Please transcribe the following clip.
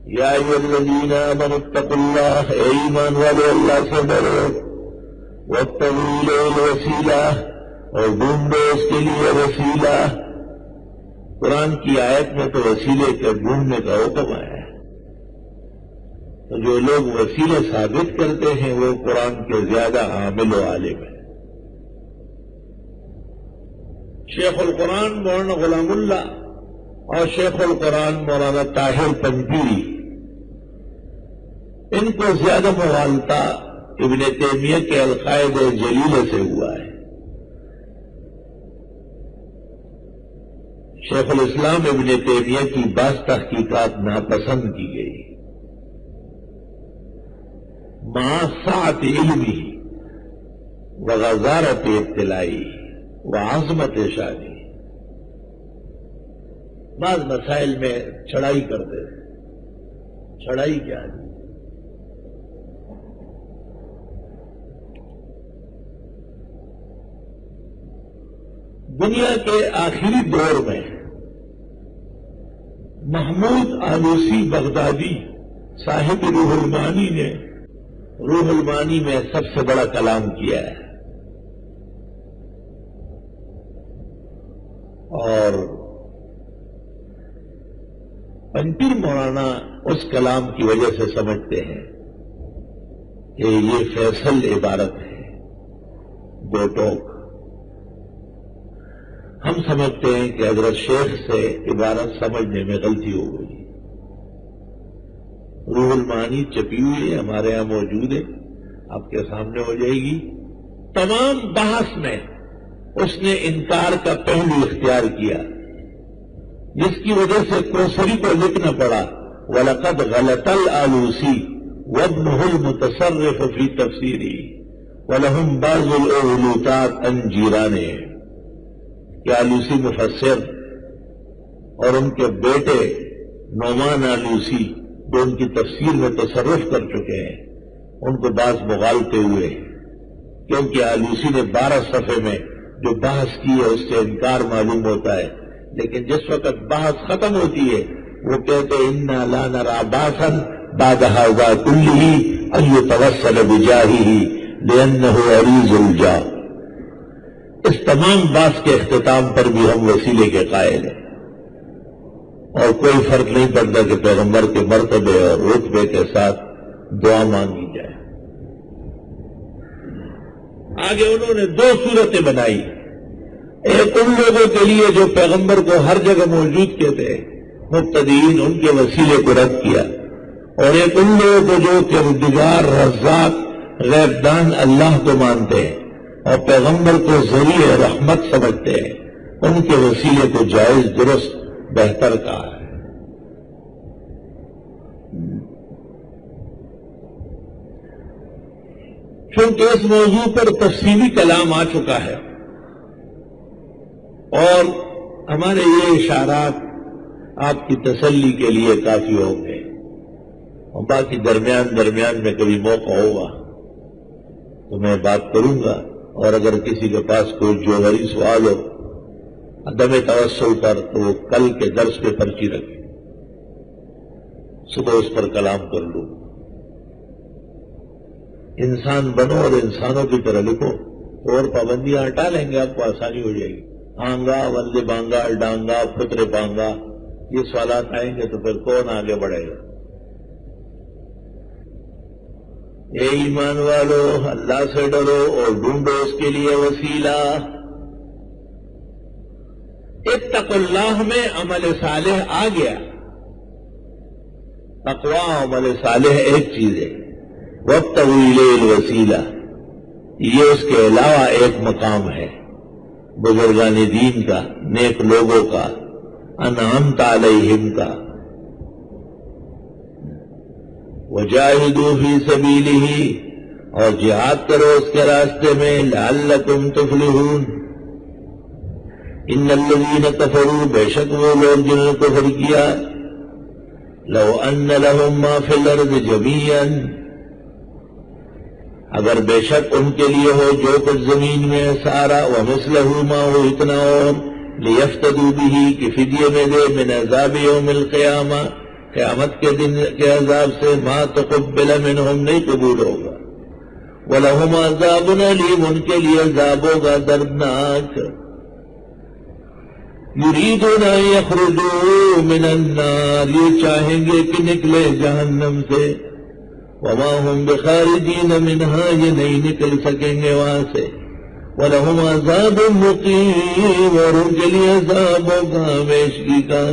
یا ایھا الذین آمنوا اتقوا اللہ، اے ایمان والو اللہ سے ڈرو، وابتغوا الیہ الوسیلہ، اور ڈھونڈو اس کے لیے وسیلہ۔ قرآن کی آیت میں تو وسیلے کے ڈھونڈنے کا حکم آیا ہے، تو جو لوگ وسیلے ثابت کرتے ہیں وہ قرآن کے زیادہ عامل و عالم ہیں۔ شیخ القرآن مولانا غلام اللہ اور شیخ القرآن مولانا طاہر پنجوری، ان کو زیادہ موالتا ابن تیمیہ کے القاعدہ جلیلہ سے ہوا ہے۔ شیخ الاسلام ابن تیمیہ کی بعض تحقیقات ناپسند کی گئی، مع سعت علمی وغزارت اطلاعی وعظمت شانی، بعض مسائل میں چھڑائی کرتے ہیں۔ چھڑائی کیا ہے؟ دنیا کے آخری دور میں محمود آلوسی بغدادی صاحب روح المعانی نے روح المعانی میں سب سے بڑا کلام کیا ہے، اور پنپیر مولانا اس کلام کی وجہ سے سمجھتے ہیں کہ یہ فیصل عبارت ہے، دو ٹوک۔ ہم سمجھتے ہیں کہ حضرت شیخ سے عبارت سمجھنے میں غلطی ہو گئی۔ روح المعانی چھپی ہوئی ہے، ہمارے ہاں موجود ہے، آپ کے سامنے ہو جائے گی۔ تمام بحث میں اس نے انکار کا پہلو اختیار کیا، جس کی وجہ سے کوثری کو لکھنا پڑا وَلَقَدْ غَلَطَ الْآلُوسِي وَابْنُهُ الْمُتَصَرِّفُ فِي تَفْسِيرِهِ وَلَهُمْ بَعْضُ الْأُغْلُوطَاتِ عَنْ جِيرَانِهِمْ، کہ آلوسی مفسر اور ان کے بیٹے نعمان آلوسی جو ان کی تفسیر میں تصرف کر چکے ہیں، ان کو بعض مغالطے ہوئے، کیونکہ آلوسی نے 12 صفحے میں جو بحث کی ہے اس سے انکار معلوم ہوتا ہے، لیکن جس وقت بحث ختم ہوتی ہے وہ کہتے ہیں اِنَّا لَا نَرَىٰ بَعْثًا بَعْدَ هَٰذَا كُلِّهِ أَن يُتَوَسَّلَ بِجَاهِهِ لِأَنَّهُ عَرِيضُ الْجَاهِ۔ اس تمام بات کے اختتام پر بھی ہم وسیلے کے قائل ہیں، اور کوئی فرق نہیں پڑتا کہ پیغمبر کے مرتبے اور رتبے کے ساتھ دعا مانگی جائے۔ آگے انہوں نے 2 صورتیں بنائی، ایک ان لوگوں کے لیے جو پیغمبر کو ہر جگہ موجود کہتے ہیں، مبتدئین، ان کے وسیلے کو رد کیا، اور ایک ان لوگوں کو جو کردگار، رزاق، غیب دان اللہ کو مانتے ہیں اور پیغمبر کو ذریعہ رحمت سمجھتے ہیں، ان کے وسیلے کو جائز، درست، بہتر کہا ہے۔ چونکہ اس موضوع پر تفصیلی کلام آ چکا ہے اور ہمارے یہ اشارات آپ کی تسلی کے لیے کافی ہوں گے، اور باقی درمیان میں کبھی موقع ہوگا تو میں بات کروں گا، اور اگر کسی کے پاس کوئی جوہری سوال ہو عدم توسل پر تو وہ کل کے درس پہ پرچی رکھے، صبح اس پر کلام کر لوں۔ انسان بنو اور انسانوں کی طرح لکھو، اور پابندیاں ہٹا لیں گے، آپ کو آسانی ہو جائے گی۔ آنگا، ولد بانگا، ڈانگا، پتر بانگا، یہ سوالات آئیں گے تو پھر کون آگے بڑھے گا؟ اے ایمان والو، اللہ سے ڈرو اور ڈھونڈو اس کے لیے وسیلہ۔ اتقوا اللہ میں عمل صالح آ گیا، تقوی عمل صالح ایک چیز ہے، وابتغوا الیہ الوسیلہ یہ اس کے علاوہ ایک مقام ہے، بزرگان دین کا، نیک لوگوں کا، انعمت علیہم کا۔ وجاہدوا فی سبیلہ اور جہاد کرو اس کے راستے میں، لعلکم تفلحون۔ ان الذین کفروا بے شک وہ لوگ جنہوں نے کفر کیا، لو ان لہم ما فی الارض جمیعا اگر بے شک ان کے لیے ہو جو کچھ زمین میں ہے سارا، ومثلہ ما ہو اتنا اور، لیفتدوا بہ کہ فدیے میں دے من عذاب یوم القیامہ قیامت کے دن کے عذاب سے ما تقبل منہم نہیں قبول ہوگا، وَلَهُمْ عَذَابٌ أَلِيمٌ ان کے لیے عذاب ہوگا دردناک۔ یریدون ان یخرجوا من النار یہ چاہیں گے کہ نکلے جہنم سے، وما هم بخارجین منہا یہ نہیں نکل سکیں گے وہاں سے، وَلَهُمْ عَذَابٌ مُقِيمٌ اور ان کے لیے عذاب ہوگا ہمیشگی کا۔